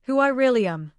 who I really am.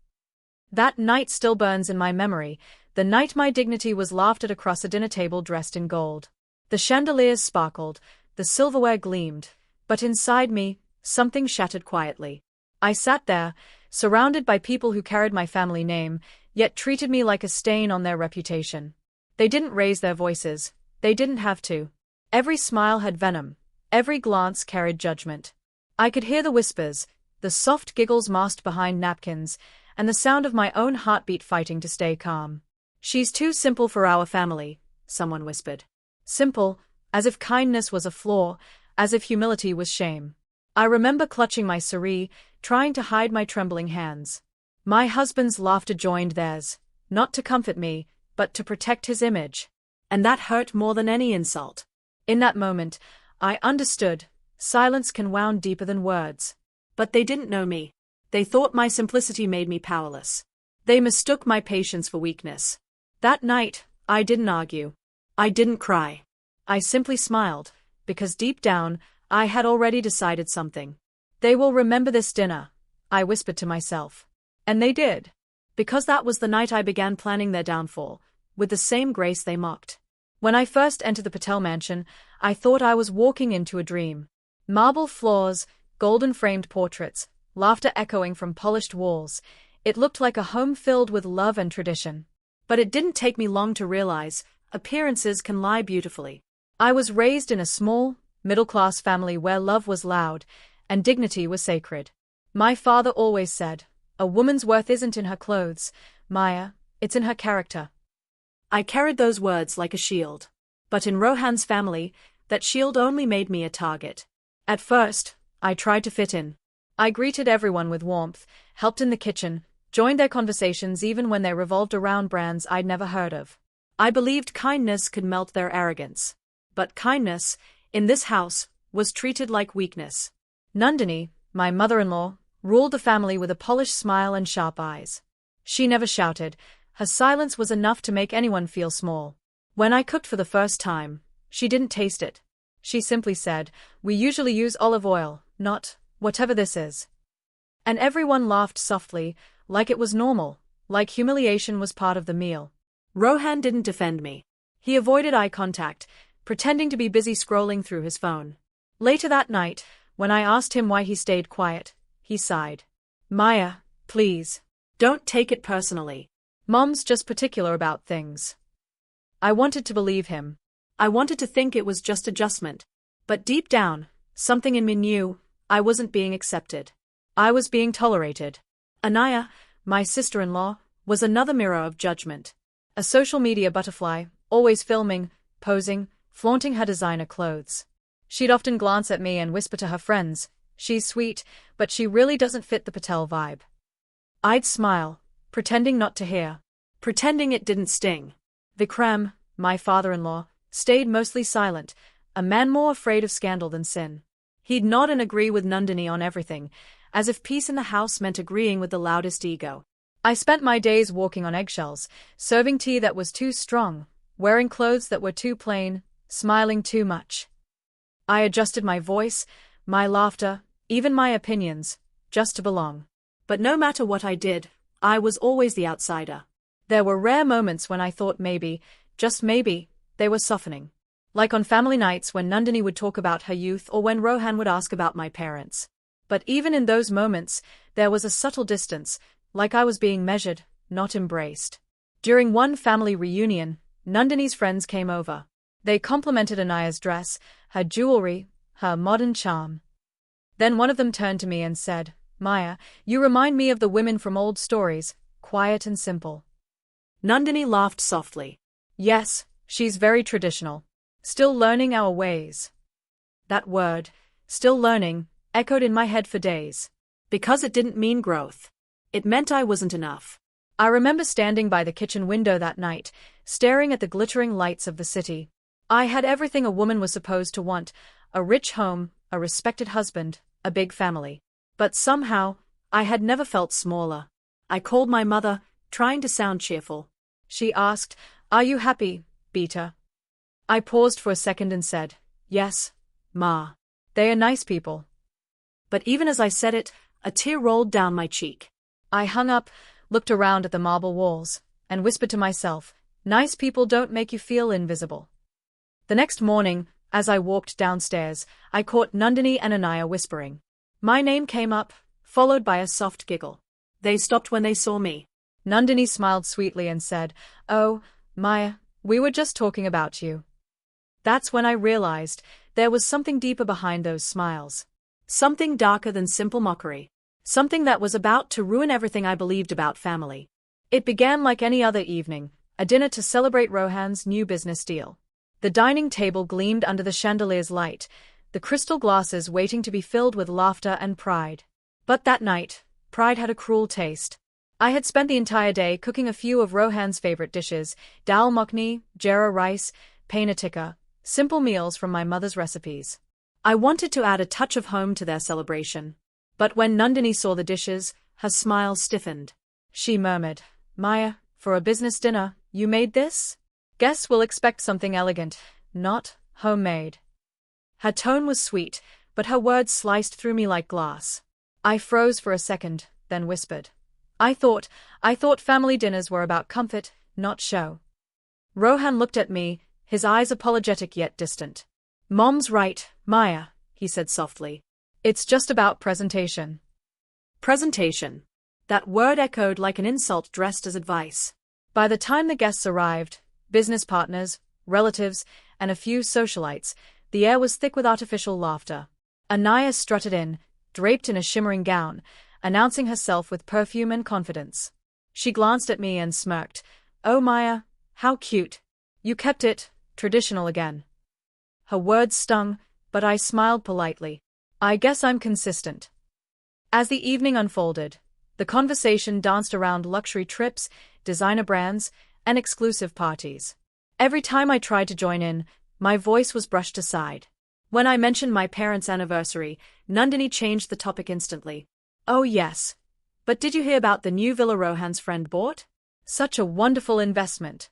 That night still burns in my memory, the night my dignity was laughed at across a dinner table dressed in gold. The chandeliers sparkled, the silverware gleamed, but inside me, something shattered quietly. I sat there, surrounded by people who carried my family name, yet treated me like a stain on their reputation. They didn't raise their voices, they didn't have to. Every smile had venom, every glance carried judgment. I could hear the whispers, the soft giggles masked behind napkins, and the sound of my own heartbeat fighting to stay calm. "She's too simple for our family," someone whispered. Simple, as if kindness was a flaw, as if humility was shame. I remember clutching my cerise, trying to hide my trembling hands. My husband's laughter joined theirs, not to comfort me, but to protect his image. And that hurt more than any insult. In that moment, I understood, silence can wound deeper than words. But they didn't know me. They thought my simplicity made me powerless. They mistook my patience for weakness. That night, I didn't argue. I didn't cry. I simply smiled, because deep down, I had already decided something. They will remember this dinner, I whispered to myself. And they did. Because that was the night I began planning their downfall, with the same grace they mocked. When I first entered the Patel mansion, I thought I was walking into a dream. Marble floors, golden-framed portraits, laughter echoing from polished walls. It looked like a home filled with love and tradition. But it didn't take me long to realize, appearances can lie beautifully. I was raised in a small, middle-class family where love was loud, and dignity was sacred. My father always said, "A woman's worth isn't in her clothes, Maya, it's in her character." I carried those words like a shield. But in Rohan's family, that shield only made me a target. At first, I tried to fit in. I greeted everyone with warmth, helped in the kitchen, joined their conversations even when they revolved around brands I'd never heard of. I believed kindness could melt their arrogance. But kindness, in this house, was treated like weakness. Nandini, my mother-in-law, ruled the family with a polished smile and sharp eyes. She never shouted. Her silence was enough to make anyone feel small. When I cooked for the first time, she didn't taste it. She simply said, "We usually use olive oil, not whatever this is." And everyone laughed softly, like it was normal, like humiliation was part of the meal. Rohan didn't defend me. He avoided eye contact, pretending to be busy scrolling through his phone. Later that night, when I asked him why he stayed quiet, he sighed. "Maya, please, don't take it personally. Mom's just particular about things." I wanted to believe him. I wanted to think it was just adjustment. But deep down, something in me knew I wasn't being accepted. I was being tolerated. Anaya, my sister-in-law, was another mirror of judgment. A social media butterfly, always filming, posing, flaunting her designer clothes. She'd often glance at me and whisper to her friends, "She's sweet, but she really doesn't fit the Patel vibe." I'd smile, pretending not to hear. Pretending it didn't sting. Vikram, my father-in-law, stayed mostly silent, a man more afraid of scandal than sin. He'd nod and agree with Nandini on everything, as if peace in the house meant agreeing with the loudest ego. I spent my days walking on eggshells, serving tea that was too strong, wearing clothes that were too plain, smiling too much. I adjusted my voice, my laughter, even my opinions, just to belong. But no matter what I did, I was always the outsider. There were rare moments when I thought maybe, just maybe, they were softening. Like on family nights when Nandini would talk about her youth or when Rohan would ask about my parents. But even in those moments, there was a subtle distance, like I was being measured, not embraced. During one family reunion, Nandini's friends came over. They complimented Anaya's dress, her jewelry, her modern charm. Then one of them turned to me and said, "Maya, you remind me of the women from old stories, quiet and simple." Nandini laughed softly. "Yes, she's very traditional. Still learning our ways." That word, still learning, echoed in my head for days. Because it didn't mean growth. It meant I wasn't enough. I remember standing by the kitchen window that night, staring at the glittering lights of the city. I had everything a woman was supposed to want, a rich home, a respected husband, a big family. But somehow, I had never felt smaller. I called my mother, trying to sound cheerful. She asked, "Are you happy, Beta?" I paused for a second and said, "Yes, Ma. They are nice people." But even as I said it, a tear rolled down my cheek. I hung up, looked around at the marble walls, and whispered to myself, nice people don't make you feel invisible. The next morning, as I walked downstairs, I caught Nandini and Anaya whispering. My name came up, followed by a soft giggle. They stopped when they saw me. Nandini smiled sweetly and said, "Oh, Maya, we were just talking about you." That's when I realized there was something deeper behind those smiles. Something darker than simple mockery. Something that was about to ruin everything I believed about family. It began like any other evening, a dinner to celebrate Rohan's new business deal. The dining table gleamed under the chandelier's light, the crystal glasses waiting to be filled with laughter and pride. But that night, pride had a cruel taste. I had spent the entire day cooking a few of Rohan's favorite dishes, dal makhani, jeera rice, paneer tikka, simple meals from my mother's recipes. I wanted to add a touch of home to their celebration. But when Nandini saw the dishes, her smile stiffened. She murmured, "Maya, for a business dinner, you made this? Guess we'll expect something elegant, not homemade." Her tone was sweet, but her words sliced through me like glass. I froze for a second, then whispered. I thought family dinners were about comfort, not show." Rohan looked at me, his eyes apologetic yet distant. "Mom's right, Maya," he said softly. "It's just about presentation." Presentation. That word echoed like an insult dressed as advice. By the time the guests arrived, business partners, relatives, and a few socialites, the air was thick with artificial laughter. Anaya strutted in, draped in a shimmering gown, announcing herself with perfume and confidence. She glanced at me and smirked. "Oh Maya, how cute. You kept it traditional again." Her words stung, but I smiled politely. I guess I'm consistent. As the evening unfolded, the conversation danced around luxury trips, designer brands, and exclusive parties. Every time I tried to join in, my voice was brushed aside. When I mentioned my parents' anniversary, Nandini changed the topic instantly. "Oh yes. But did you hear about the new villa Rohan's friend bought? Such a wonderful investment."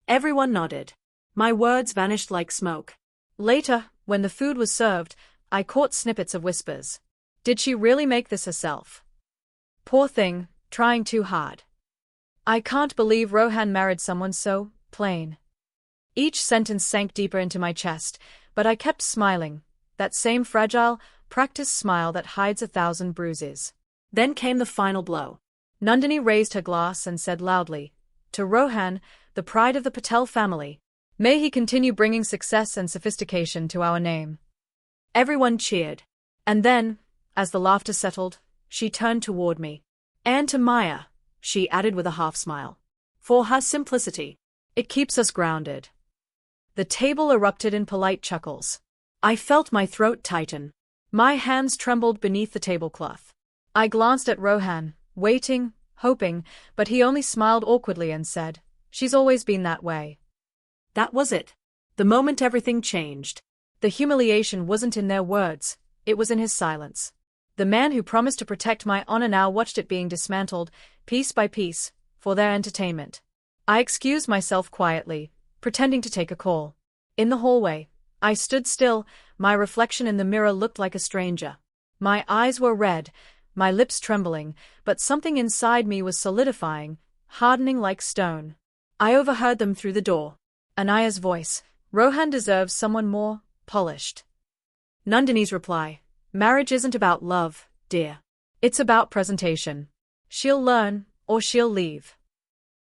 Everyone nodded. My words vanished like smoke. Later, when the food was served, I caught snippets of whispers. Did she really make this herself? Poor thing, trying too hard. I can't believe Rohan married someone so plain. Each sentence sank deeper into my chest, but I kept smiling, that same fragile, practiced smile that hides 1,000 bruises. Then came the final blow. Nandini raised her glass and said loudly, "To Rohan, the pride of the Patel family. May he continue bringing success and sophistication to our name." Everyone cheered. And then, as the laughter settled, she turned toward me. "And to Maya," she added with a half-smile. "For her simplicity. It keeps us grounded." The table erupted in polite chuckles. I felt my throat tighten. My hands trembled beneath the tablecloth. I glanced at Rohan, waiting, hoping, but he only smiled awkwardly and said, "She's always been that way." That was it. The moment everything changed. The humiliation wasn't in their words, it was in his silence. The man who promised to protect my honor now watched it being dismantled, piece by piece, for their entertainment. I excused myself quietly, pretending to take a call. In the hallway, I stood still, my reflection in the mirror looked like a stranger. My eyes were red, my lips trembling, but something inside me was solidifying, hardening like stone. I overheard them through the door. Anaya's voice, "Rohan deserves someone more polished." Nandini's reply, "Marriage isn't about love, dear. It's about presentation. She'll learn, or she'll leave."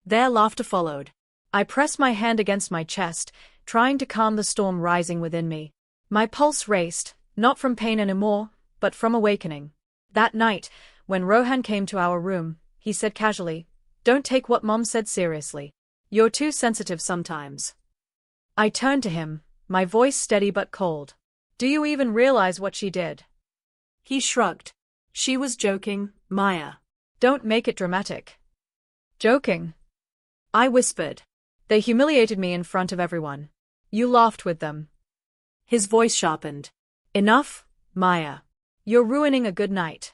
Their laughter followed. I pressed my hand against my chest, trying to calm the storm rising within me. My pulse raced, not from pain anymore, but from awakening. That night, when Rohan came to our room, he said casually, "Don't take what Mom said seriously. You're too sensitive sometimes." I turned to him, my voice steady but cold. "Do you even realize what she did?" He shrugged. "She was joking, Maya. Don't make it dramatic." "Joking?" I whispered. "They humiliated me in front of everyone. You laughed with them." His voice sharpened. "Enough, Maya. You're ruining a good night."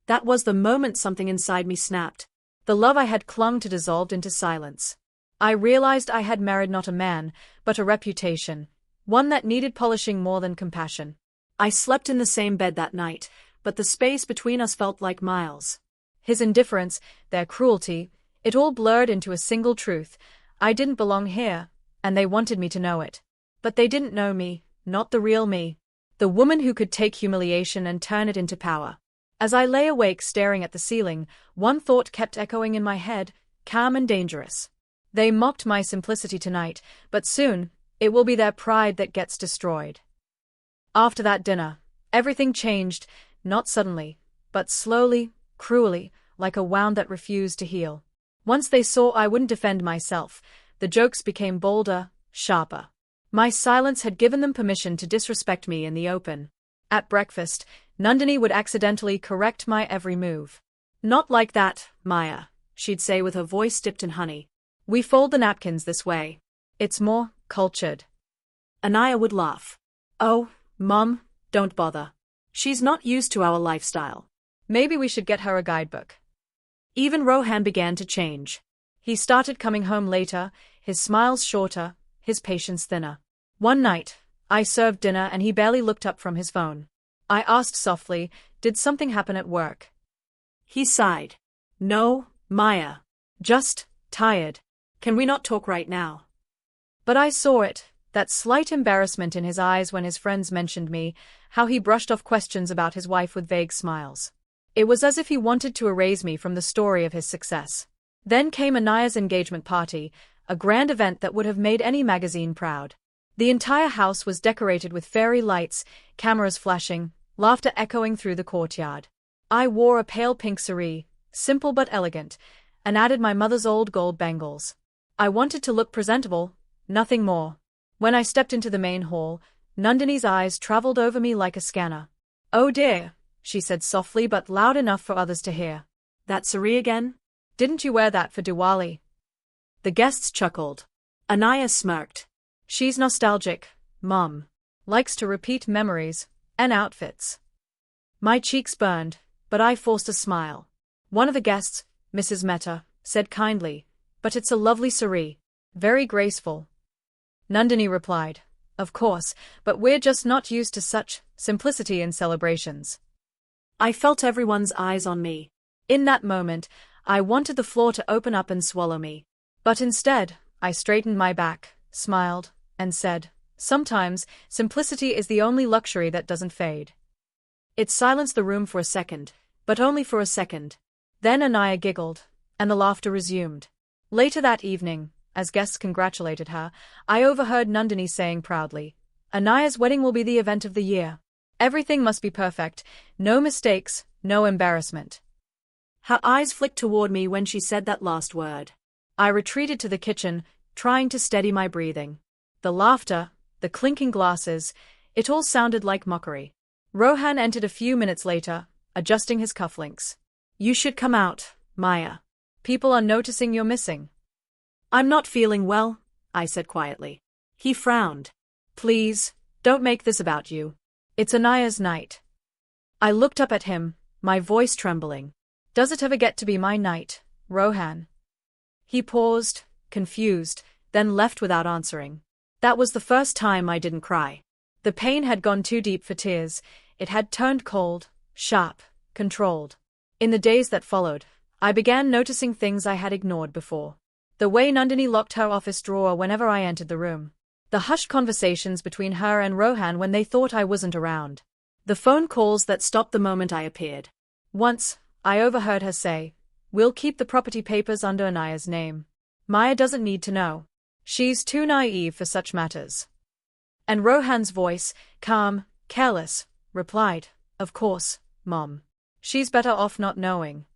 That was the moment something inside me snapped. The love I had clung to dissolved into silence. I realized I had married not a man, but a reputation, one that needed polishing more than compassion. I slept in the same bed that night, but the space between us felt like miles. His indifference, their cruelty, it all blurred into a single truth. I didn't belong here, and they wanted me to know it. But they didn't know me, not the real me. The woman who could take humiliation and turn it into power. As I lay awake staring at the ceiling, one thought kept echoing in my head, calm and dangerous. They mocked my simplicity tonight, but soon, it will be their pride that gets destroyed. After that dinner, everything changed, not suddenly, but slowly, cruelly, like a wound that refused to heal. Once they saw I wouldn't defend myself, the jokes became bolder, sharper. My silence had given them permission to disrespect me in the open. At breakfast, Nandini would accidentally correct my every move. "Not like that, Maya," she'd say with her voice dipped in honey. "We fold the napkins this way. It's more cultured." Anaya would laugh. "Oh, Mom, don't bother. She's not used to our lifestyle. Maybe we should get her a guidebook." Even Rohan began to change. He started coming home later, his smiles shorter, his patience thinner. One night, I served dinner and he barely looked up from his phone. I asked softly, "Did something happen at work?" He sighed. "No, Maya. Just tired. Can we not talk right now?" But I saw it, that slight embarrassment in his eyes when his friends mentioned me, how he brushed off questions about his wife with vague smiles. It was as if he wanted to erase me from the story of his success. Then came Anaya's engagement party, a grand event that would have made any magazine proud. The entire house was decorated with fairy lights, cameras flashing, laughter echoing through the courtyard. I wore a pale pink saree, simple but elegant, and added my mother's old gold bangles. I wanted to look presentable, nothing more. When I stepped into the main hall, Nandini's eyes traveled over me like a scanner. "Oh dear," she said softly but loud enough for others to hear. "That saree again? Didn't you wear that for Diwali?" The guests chuckled. Anaya smirked. "She's nostalgic, Mom. Likes to repeat memories and outfits." My cheeks burned, but I forced a smile. One of the guests, Mrs. Mehta, said kindly, "But it's a lovely saree. Very graceful." Nandini replied, "Of course, but we're just not used to such simplicity in celebrations." I felt everyone's eyes on me. In that moment, I wanted the floor to open up and swallow me. But instead, I straightened my back, smiled, and said, "Sometimes, simplicity is the only luxury that doesn't fade." It silenced the room for a second, but only for a second. Then Anaya giggled, and the laughter resumed. Later that evening, as guests congratulated her, I overheard Nandini saying proudly, "Anaya's wedding will be the event of the year. Everything must be perfect, no mistakes, no embarrassment." Her eyes flicked toward me when she said that last word. I retreated to the kitchen, trying to steady my breathing. The laughter, the clinking glasses, it all sounded like mockery. Rohan entered a few minutes later, adjusting his cufflinks. "You should come out, Maya. People are noticing you're missing." "I'm not feeling well," I said quietly. He frowned. "Please, don't make this about you. It's Anaya's night." I looked up at him, my voice trembling. "Does it ever get to be my night, Rohan?" He paused, confused, then left without answering. That was the first time I didn't cry. The pain had gone too deep for tears, it had turned cold, sharp, controlled. In the days that followed, I began noticing things I had ignored before. The way Nandini locked her office drawer whenever I entered the room. The hushed conversations between her and Rohan when they thought I wasn't around. The phone calls that stopped the moment I appeared. Once, I overheard her say, "We'll keep the property papers under Anaya's name. Maya doesn't need to know. She's too naive for such matters." And Rohan's voice, calm, careless, replied, "Of course, Mom. She's better off not knowing."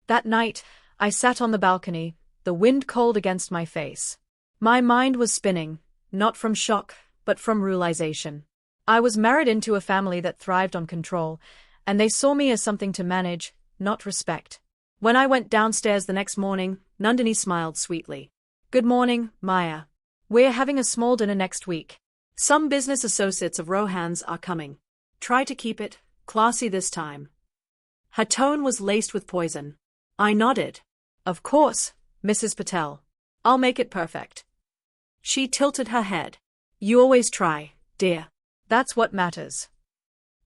That night, I sat on the balcony, the wind cold against my face. My mind was spinning, not from shock, but from realization. I was married into a family that thrived on control, and they saw me as something to manage, not respect. When I went downstairs the next morning, Nandini smiled sweetly. "Good morning, Maya. We're having a small dinner next week. Some business associates of Rohan's are coming. Try to keep it classy this time." Her tone was laced with poison. I nodded. "Of course, Mrs. Patel. I'll make it perfect." She tilted her head. "You always try, dear. That's what matters."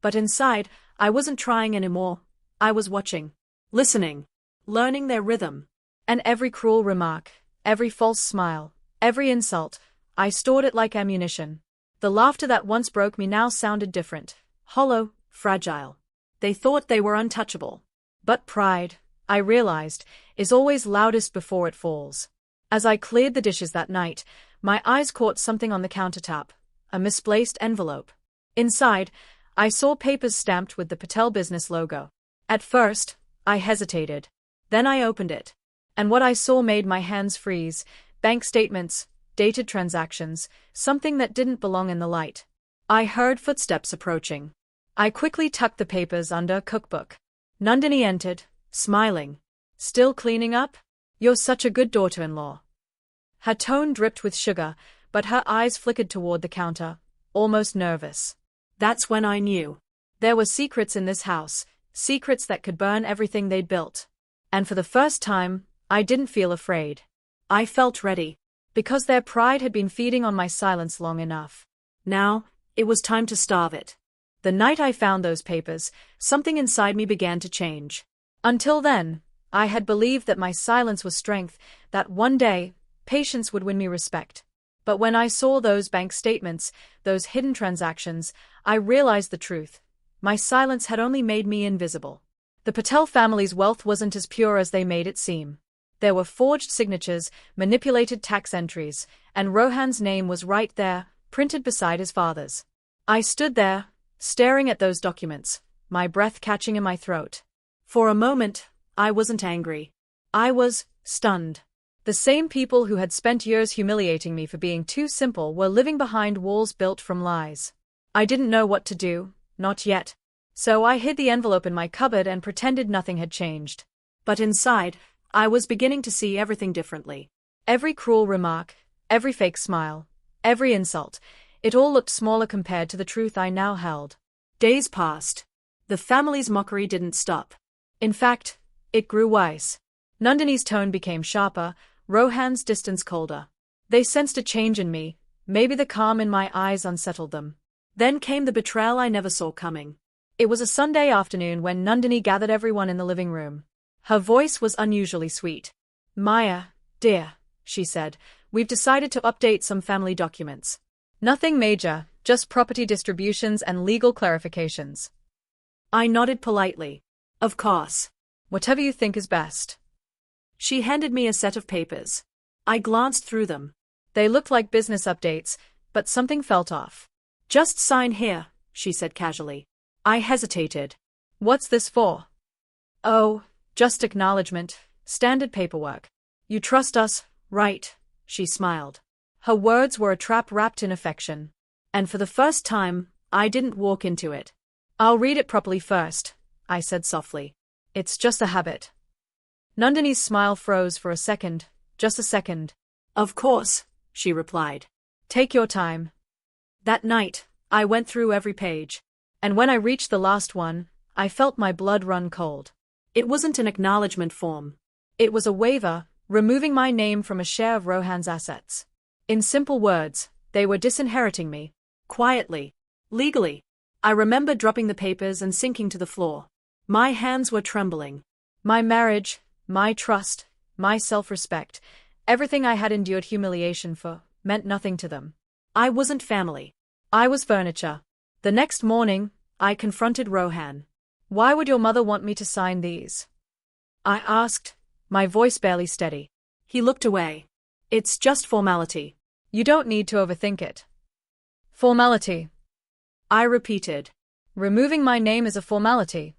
But inside, I wasn't trying anymore. I was watching. Listening. learning their rhythm. And every cruel remark, every false smile, every insult, I stored it like ammunition. The laughter that once broke me now sounded different, hollow, fragile. They thought they were untouchable. But pride, I realized, is always loudest before it falls. As I cleared the dishes that night, my eyes caught something on the countertop, a misplaced envelope. Inside, I saw papers stamped with the Patel business logo. At first, I hesitated. Then I opened it. And what I saw made my hands freeze: bank statements, dated transactions, something that didn't belong in the light. I heard footsteps approaching. I quickly tucked the papers under a cookbook. Nandini entered, smiling. "Still cleaning up? You're such a good daughter-in-law." Her tone dripped with sugar, but her eyes flickered toward the counter, almost nervous. That's when I knew. There were secrets in this house, secrets that could burn everything they'd built. And for the first time, I didn't feel afraid. I felt ready. Because their pride had been feeding on my silence long enough. Now, it was time to starve it. The night I found those papers, something inside me began to change. Until then, I had believed that my silence was strength, that one day, patience would win me respect. But when I saw those bank statements, those hidden transactions, I realized the truth. My silence had only made me invisible. The Patel family's wealth wasn't as pure as they made it seem. There were forged signatures, manipulated tax entries, and Rohan's name was right there, printed beside his father's. I stood there, staring at those documents, my breath catching in my throat. For a moment, I wasn't angry. I was stunned. The same people who had spent years humiliating me for being too simple were living behind walls built from lies. I didn't know what to do, not yet. So I hid the envelope in my cupboard and pretended nothing had changed. But inside, I was beginning to see everything differently. Every cruel remark, every fake smile, every insult, it all looked smaller compared to the truth I now held. Days passed. The family's mockery didn't stop. In fact, it grew worse. Nandini's tone became sharper, Rohan's distance colder. They sensed a change in me, maybe the calm in my eyes unsettled them. Then came the betrayal I never saw coming. It was a Sunday afternoon when Nandini gathered everyone in the living room. Her voice was unusually sweet. "Maya, dear," she said, "we've decided to update some family documents. Nothing major, just property distributions and legal clarifications." I nodded politely. "Of course. Whatever you think is best." She handed me a set of papers. I glanced through them. They looked like business updates, but something felt off. "Just sign here," she said casually. I hesitated. "What's this for?" "Oh, just acknowledgement, standard paperwork. You trust us, right?" she smiled. Her words were a trap wrapped in affection. And for the first time, I didn't walk into it. "I'll read it properly first," I said softly. "It's just a habit." Nandini's smile froze for a second, just a second. "Of course," she replied. "Take your time." That night, I went through every page. And when I reached the last one, I felt my blood run cold. It wasn't an acknowledgement form. It was a waiver, removing my name from a share of Rohan's assets. In simple words, they were disinheriting me. Quietly. Legally. I remember dropping the papers and sinking to the floor. My hands were trembling. My marriage, my trust, my self-respect, everything I had endured humiliation for, meant nothing to them. I wasn't family. I was furniture. The next morning, I confronted Rohan. "Why would your mother want me to sign these?" I asked, my voice barely steady. He looked away. "It's just formality." "You don't need to overthink it." "Formality," I repeated. "Removing my name is a formality."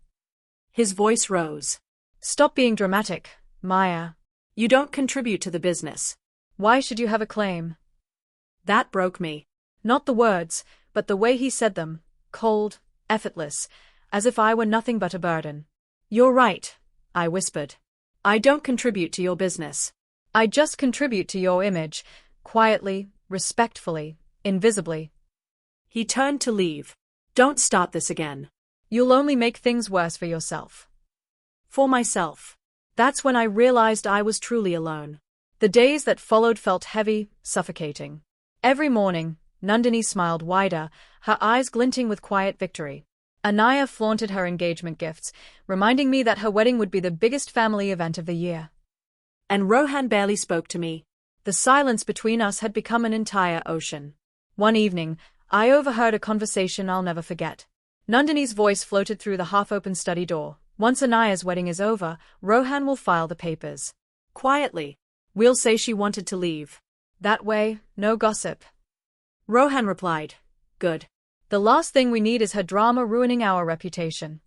His voice rose. "Stop being dramatic, Maya. You don't contribute to the business. Why should you have a claim?" That broke me. Not the words, but the way he said them, cold, effortless, as if I were nothing but a burden. "You're right," I whispered. "I don't contribute to your business. I just contribute to your image, quietly, respectfully, invisibly." He turned to leave. "Don't start this again." "You'll only make things worse for yourself." For myself. That's when I realized I was truly alone. The days that followed felt heavy, suffocating. Every morning, Nandini smiled wider, her eyes glinting with quiet victory. Anaya flaunted her engagement gifts, reminding me that her wedding would be the biggest family event of the year. And Rohan barely spoke to me. The silence between us had become an entire ocean. One evening, I overheard a conversation I'll never forget. Nandini's voice floated through the half-open study door. Once Anaya's wedding is over, Rohan will file the papers. Quietly. We'll say she wanted to leave. That way, no gossip. Rohan replied. Good. The last thing we need is her drama ruining our reputation.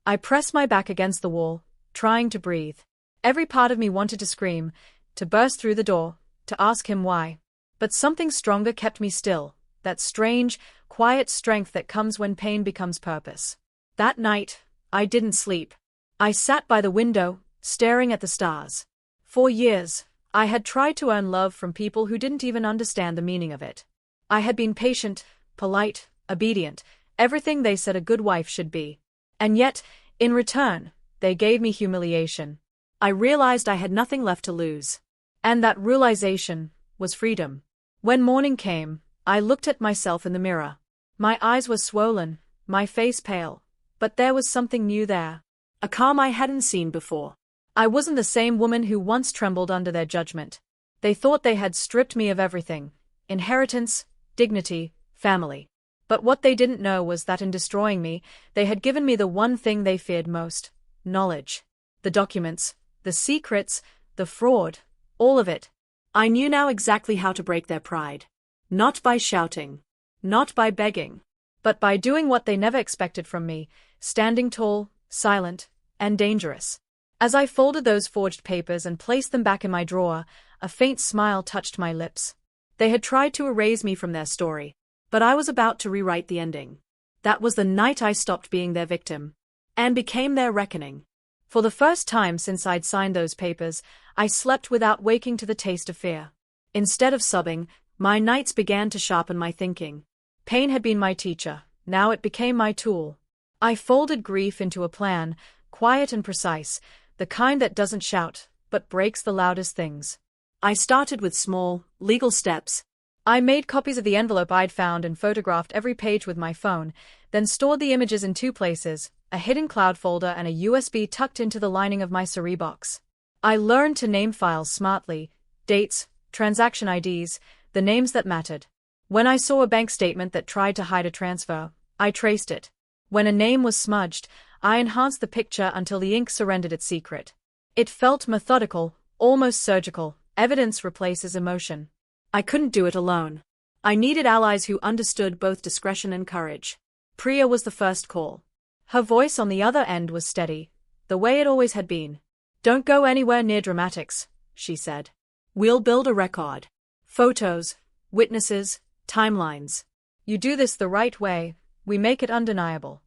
I pressed my back against the wall, trying to breathe. Every part of me wanted to scream, to burst through the door, to ask him why. But something stronger kept me still, that strange, quiet strength that comes when pain becomes purpose. That night, I didn't sleep. I sat by the window, staring at the stars. For years, I had tried to earn love from people who didn't even understand the meaning of it. I had been patient, polite, obedient, everything they said a good wife should be. And yet, in return, they gave me humiliation. I realized I had nothing left to lose. And that realization was freedom. When morning came, I looked at myself in the mirror. My eyes were swollen, my face pale, but there was something new there. A calm I hadn't seen before. I wasn't the same woman who once trembled under their judgment. They thought they had stripped me of everything: inheritance, dignity, family. But what they didn't know was that in destroying me, they had given me the one thing they feared most: knowledge. The documents, the secrets, the fraud, all of it. I knew now exactly how to break their pride. Not by shouting, not by begging, but by doing what they never expected from me, standing tall, silent, and dangerous. As I folded those forged papers and placed them back in my drawer, a faint smile touched my lips. They had tried to erase me from their story, but I was about to rewrite the ending. That was the night I stopped being their victim and became their reckoning. For the first time since I'd signed those papers, I slept without waking to the taste of fear. Instead of sobbing, my nights began to sharpen my thinking. Pain had been my teacher, now it became my tool. I folded grief into a plan, quiet and precise, the kind that doesn't shout, but breaks the loudest things. I started with small, legal steps. I made copies of the envelope I'd found and photographed every page with my phone, then stored the images in two places, a hidden cloud folder and a USB tucked into the lining of my Siri box. I learned to name files smartly: dates, transaction IDs, the names that mattered. When I saw a bank statement that tried to hide a transfer, I traced it. When a name was smudged, I enhanced the picture until the ink surrendered its secret. It felt methodical, almost surgical. Evidence replaces emotion. I couldn't do it alone. I needed allies who understood both discretion and courage. Priya was the first call. Her voice on the other end was steady, the way it always had been. "Don't go anywhere near dramatics," she said. "We'll build a record. Photos, witnesses, timelines. You do this the right way, we make it undeniable."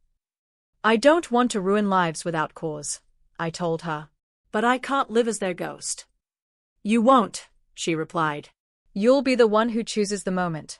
"I don't want to ruin lives without cause," I told her. "But I can't live as their ghost." "You won't," she replied. "You'll be the one who chooses the moment."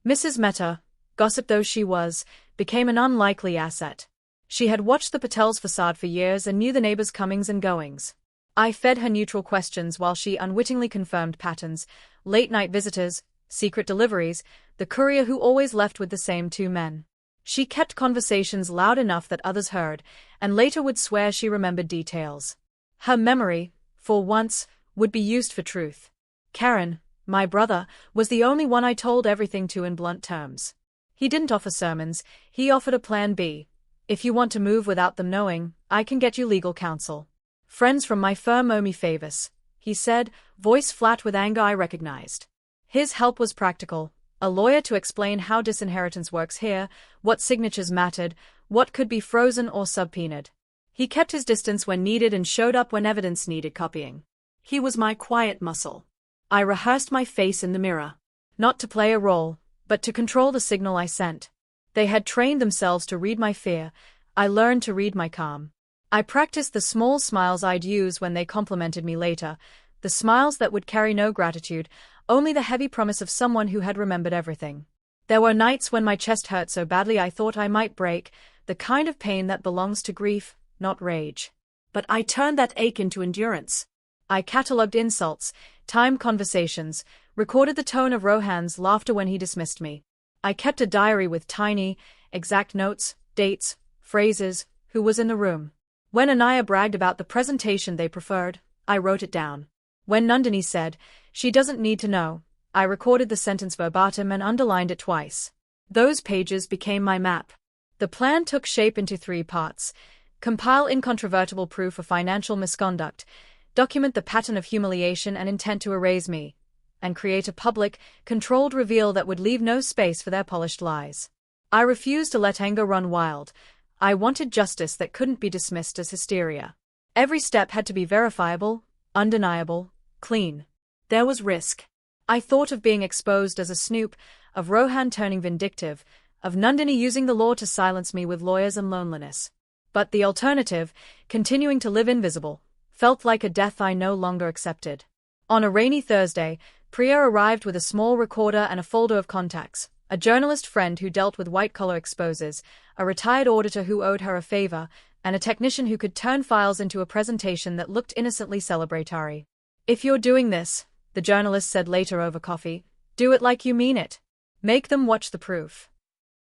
Mrs. Mehta, gossip though she was, became an unlikely asset. She had watched the Patel's facade for years and knew the neighbors' comings and goings. I fed her neutral questions while she unwittingly confirmed patterns: late-night visitors, secret deliveries, the courier who always left with the same two men. She kept conversations loud enough that others heard, and later would swear she remembered details. Her memory, for once, would be used for truth. Karen, my brother, was the only one I told everything to in blunt terms. He didn't offer sermons, he offered a plan B. "If you want to move without them knowing, I can get you legal counsel. Friends from my firm owe me favors," he said, voice flat with anger I recognized. His help was practical: a lawyer to explain how disinheritance works here, what signatures mattered, what could be frozen or subpoenaed. He kept his distance when needed and showed up when evidence needed copying. He was my quiet muscle. I rehearsed my face in the mirror. Not to play a role, but to control the signal I sent. They had trained themselves to read my fear. I learned to read my calm. I practiced the small smiles I'd use when they complimented me later, the smiles that would carry no gratitude, only the heavy promise of someone who had remembered everything. There were nights when my chest hurt so badly I thought I might break, the kind of pain that belongs to grief, not rage. But I turned that ache into endurance. I catalogued insults, timed conversations, recorded the tone of Rohan's laughter when he dismissed me. I kept a diary with tiny, exact notes, dates, phrases, who was in the room. When Anaya bragged about the presentation they preferred, I wrote it down. When Nandini said, "She doesn't need to know," I recorded the sentence verbatim and underlined it twice. Those pages became my map. The plan took shape into 3 parts: compile incontrovertible proof of financial misconduct, document the pattern of humiliation and intent to erase me, and create a public, controlled reveal that would leave no space for their polished lies. I refused to let anger run wild. I wanted justice that couldn't be dismissed as hysteria. Every step had to be verifiable, undeniable, clean. There was risk. I thought of being exposed as a snoop, of Rohan turning vindictive, of Nandini using the law to silence me with lawyers and loneliness. But the alternative, continuing to live invisible, felt like a death I no longer accepted. On a rainy Thursday, Priya arrived with a small recorder and a folder of contacts: a journalist friend who dealt with white-collar exposes, a retired auditor who owed her a favor, and a technician who could turn files into a presentation that looked innocently celebratory. "If you're doing this," the journalist said later over coffee, "do it like you mean it. Make them watch the proof."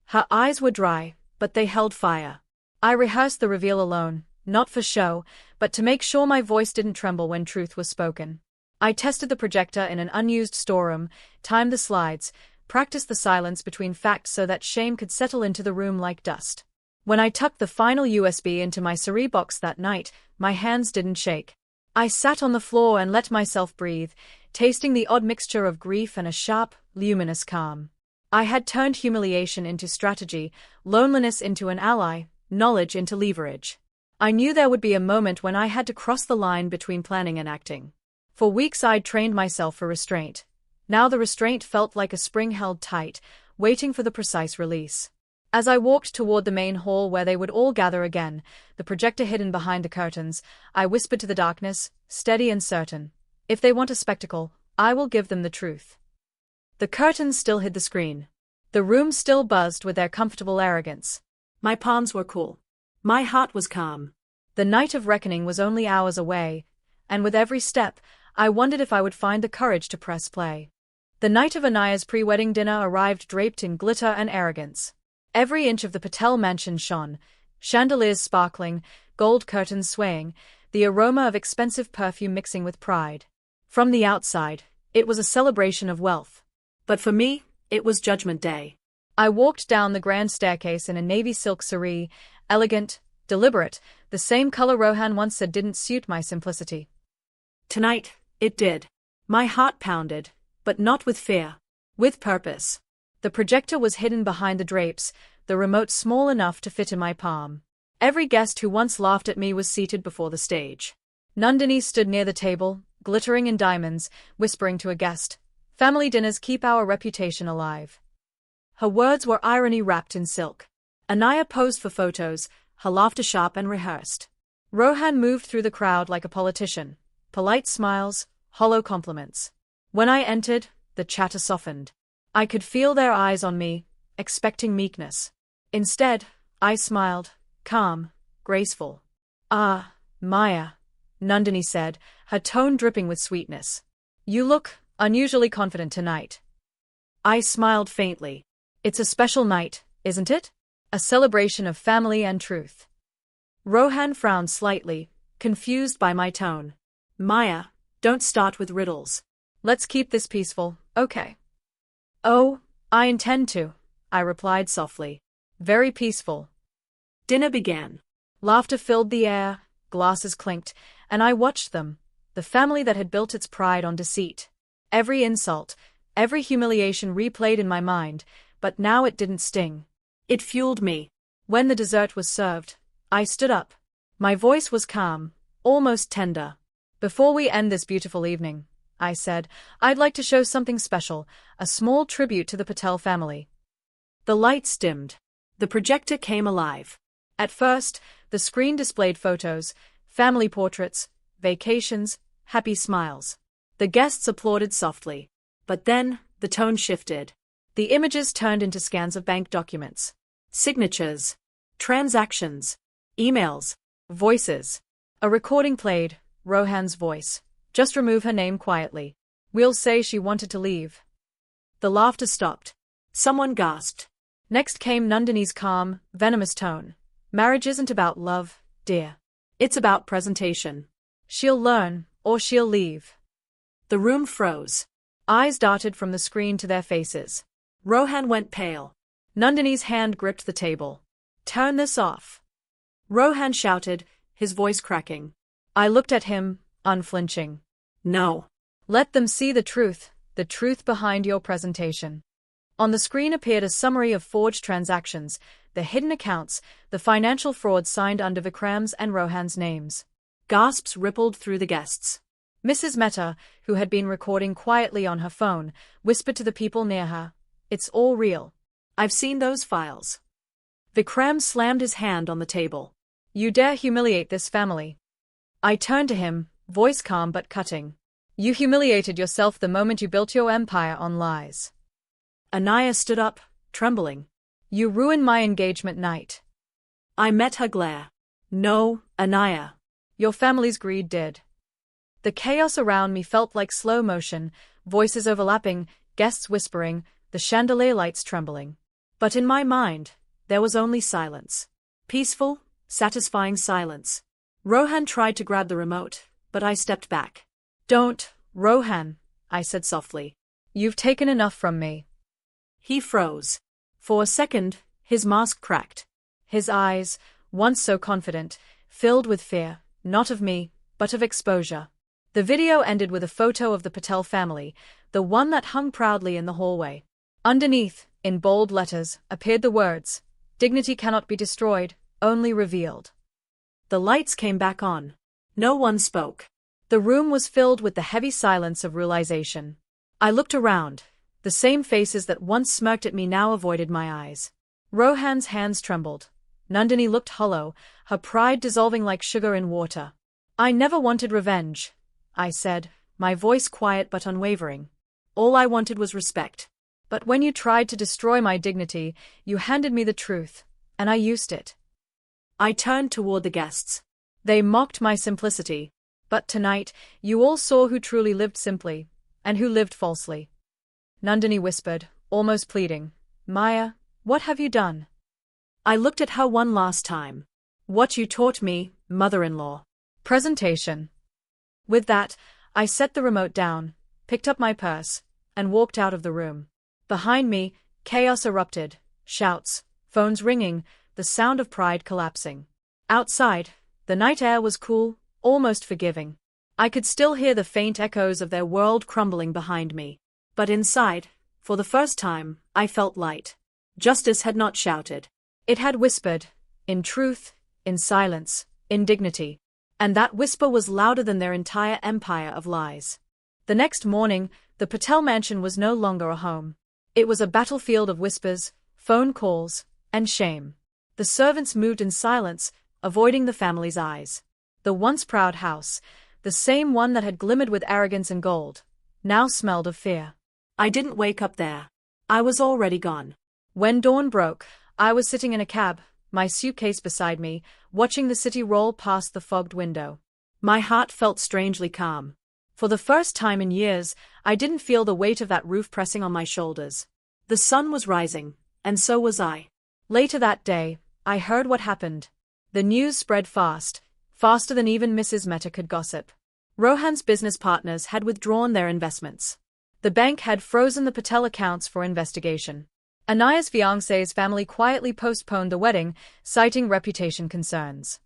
Her eyes were dry, but they held fire. I rehearsed the reveal alone, not for show, but to make sure my voice didn't tremble when truth was spoken. I tested the projector in an unused storeroom, timed the slides, practiced the silence between facts so that shame could settle into the room like dust. When I tucked the final USB into my Siri box that night, my hands didn't shake. I sat on the floor and let myself breathe, tasting the odd mixture of grief and a sharp, luminous calm. I had turned humiliation into strategy, loneliness into an ally, knowledge into leverage. I knew there would be a moment when I had to cross the line between planning and acting. For weeks I'd trained myself for restraint. Now the restraint felt like a spring held tight, waiting for the precise release. As I walked toward the main hall where they would all gather again, the projector hidden behind the curtains, I whispered to the darkness, steady and certain, "If they want a spectacle, I will give them the truth." The curtains still hid the screen. The room still buzzed with their comfortable arrogance. My palms were cool. My heart was calm. The night of reckoning was only hours away, and with every step, I wondered if I would find the courage to press play. The night of Anaya's pre-wedding dinner arrived draped in glitter and arrogance. Every inch of the Patel mansion shone, chandeliers sparkling, gold curtains swaying, the aroma of expensive perfume mixing with pride. From the outside, it was a celebration of wealth. But for me, it was Judgment Day. I walked down the grand staircase in a navy silk saree, elegant, deliberate, the same color Rohan once said didn't suit my simplicity. Tonight, it did. My heart pounded, but not with fear, with purpose. The projector was hidden behind the drapes, the remote small enough to fit in my palm. Every guest who once laughed at me was seated before the stage. Nandini stood near the table, glittering in diamonds, whispering to a guest, "Family dinners keep our reputation alive." Her words were irony wrapped in silk. Anaya posed for photos, her laughter sharp and rehearsed. Rohan moved through the crowd like a politician, polite smiles, hollow compliments. When I entered, the chatter softened. I could feel their eyes on me, expecting meekness. Instead, I smiled, calm, graceful. "Ah, Maya," Nandini said, her tone dripping with sweetness. "You look unusually confident tonight." I smiled faintly. "It's a special night, isn't it? A celebration of family and truth." Rohan frowned slightly, confused by my tone. "Maya, don't start with riddles. Let's keep this peaceful, okay?" "Oh, I intend to," I replied softly. "Very peaceful." Dinner began. Laughter filled the air, glasses clinked, and I watched them, the family that had built its pride on deceit. Every insult, every humiliation replayed in my mind, but now it didn't sting. It fueled me. When the dessert was served, I stood up. My voice was calm, almost tender. "Before we end this beautiful evening," I said, "I'd like to show something special, a small tribute to the Patel family." The lights dimmed. The projector came alive. At first, the screen displayed photos, family portraits, vacations, happy smiles. The guests applauded softly. But then, the tone shifted. The images turned into scans of bank documents. Signatures. Transactions. Emails. Voices. A recording played, Rohan's voice. "Just remove her name quietly. We'll say she wanted to leave." The laughter stopped. Someone gasped. Next came Nandini's calm, venomous tone. Marriage isn't about love, dear. It's about presentation. She'll learn, or she'll leave. The room froze. Eyes darted from the screen to their faces. Rohan went pale. Nandini's hand gripped the table. Turn this off. Rohan shouted, his voice cracking. I looked at him, unflinching. No. Let them see the truth behind your presentation. On the screen appeared a summary of forged transactions, the hidden accounts, the financial fraud signed under Vikram's and Rohan's names. Gasps rippled through the guests. Mrs. Mehta, who had been recording quietly on her phone, whispered to the people near her, "It's all real. I've seen those files." Vikram slammed his hand on the table. You dare humiliate this family. I turned to him, voice calm but cutting. You humiliated yourself the moment you built your empire on lies. Anaya stood up, trembling. You ruined my engagement night. I met her glare. No, Anaya. Your family's greed did. The chaos around me felt like slow motion, voices overlapping, guests whispering, the chandelier lights trembling. But in my mind, there was only silence. Peaceful, satisfying silence. Rohan tried to grab the remote, but I stepped back. Don't, Rohan, I said softly. You've taken enough from me. He froze. For a second, his mask cracked. His eyes, once so confident, filled with fear, not of me, but of exposure. The video ended with a photo of the Patel family, the one that hung proudly in the hallway. Underneath, in bold letters, appeared the words, "Dignity cannot be destroyed, only revealed." The lights came back on. No one spoke. The room was filled with the heavy silence of realization. I looked around. The same faces that once smirked at me now avoided my eyes. Rohan's hands trembled. Nandini looked hollow, her pride dissolving like sugar in water. I never wanted revenge, I said, my voice quiet but unwavering. All I wanted was respect. But when you tried to destroy my dignity, you handed me the truth, and I used it. I turned toward the guests. They mocked my simplicity. But tonight, you all saw who truly lived simply, and who lived falsely. Nandini whispered, almost pleading, Maya, what have you done? I looked at her one last time. What you taught me, mother-in-law. Presentation. With that, I set the remote down, picked up my purse, and walked out of the room. Behind me, chaos erupted, shouts, phones ringing, the sound of pride collapsing. Outside, the night air was cool, almost forgiving. I could still hear the faint echoes of their world crumbling behind me. But inside, for the first time, I felt light. Justice had not shouted. It had whispered, in truth, in silence, in dignity. And that whisper was louder than their entire empire of lies. The next morning, the Patel mansion was no longer a home. It was a battlefield of whispers, phone calls, and shame. The servants moved in silence, avoiding the family's eyes. The once proud house, the same one that had glimmered with arrogance and gold, now smelled of fear. I didn't wake up there. I was already gone. When dawn broke, I was sitting in a cab, my suitcase beside me, watching the city roll past the fogged window. My heart felt strangely calm. For the first time in years, I didn't feel the weight of that roof pressing on my shoulders. The sun was rising, and so was I. Later that day, I heard what happened. The news spread fast, faster than even Mrs. Mehta could gossip. Rohan's business partners had withdrawn their investments. The bank had frozen the Patel accounts for investigation. Anaya's fiancé's family quietly postponed the wedding, citing reputation concerns.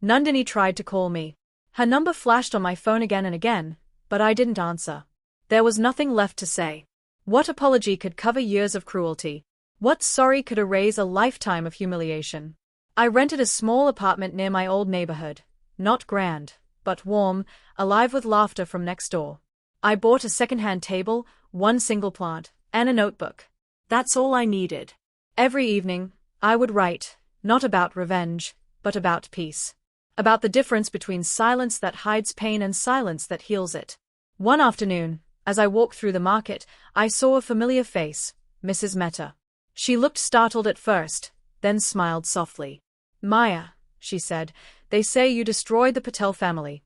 Nandini tried to call me. Her number flashed on my phone again and again, but I didn't answer. There was nothing left to say. What apology could cover years of cruelty? What sorry could erase a lifetime of humiliation? I rented a small apartment near my old neighborhood, not grand, but warm, alive with laughter from next door. I bought a second-hand table, one single plant, and a notebook. That's all I needed. Every evening, I would write, not about revenge, but about peace. About the difference between silence that hides pain and silence that heals it. One afternoon, as I walked through the market, I saw a familiar face, Mrs. Mehta. She looked startled at first, then smiled softly. Maya, she said, they say you destroyed the Patel family.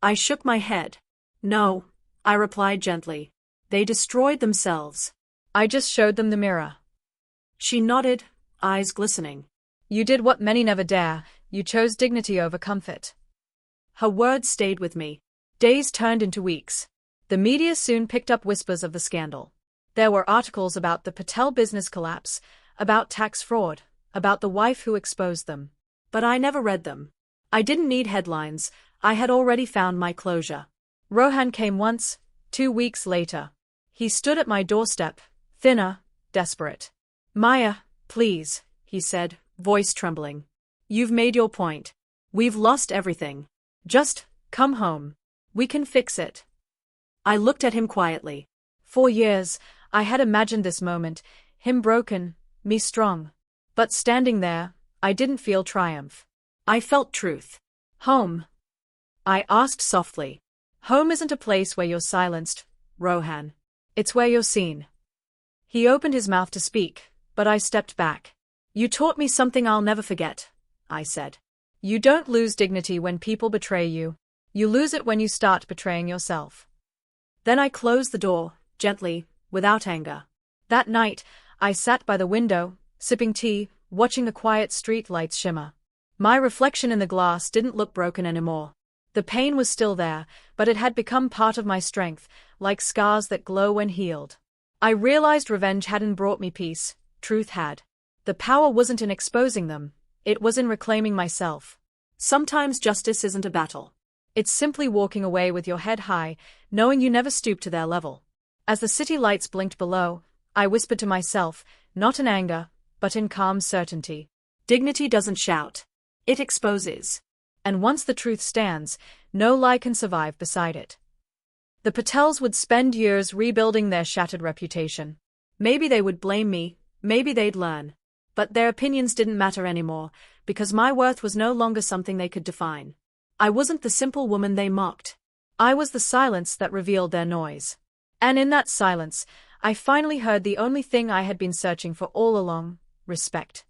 I shook my head. No, I replied gently. They destroyed themselves. I just showed them the mirror. She nodded, eyes glistening. You did what many never dare, you chose dignity over comfort. Her words stayed with me. Days turned into weeks. The media soon picked up whispers of the scandal. There were articles about the Patel business collapse, about tax fraud, about the wife who exposed them. But I never read them. I didn't need headlines, I had already found my closure. Rohan came once, 2 weeks later. He stood at my doorstep, thinner, desperate. Maya, please, he said, voice trembling. You've made your point. We've lost everything. Just come home. We can fix it. I looked at him quietly. For years, I had imagined this moment, him broken, me strong. But standing there, I didn't feel triumph. I felt truth. Home? I asked softly. Home isn't a place where you're silenced, Rohan. It's where you're seen. He opened his mouth to speak, but I stepped back. You taught me something I'll never forget, I said. You don't lose dignity when people betray you. You lose it when you start betraying yourself. Then I closed the door, gently, without anger. That night, I sat by the window, sipping tea, watching the quiet street lights shimmer. My reflection in the glass didn't look broken anymore. The pain was still there, but it had become part of my strength, like scars that glow when healed. I realized revenge hadn't brought me peace, truth had. The power wasn't in exposing them, it was in reclaiming myself. Sometimes justice isn't a battle. It's simply walking away with your head high, knowing you never stooped to their level. As the city lights blinked below, I whispered to myself, not in anger, but in calm certainty. Dignity doesn't shout. It exposes. And once the truth stands, no lie can survive beside it. The Patels would spend years rebuilding their shattered reputation. Maybe they would blame me, maybe they'd learn. But their opinions didn't matter anymore, because my worth was no longer something they could define. I wasn't the simple woman they mocked. I was the silence that revealed their noise. And in that silence, I finally heard the only thing I had been searching for all along: respect.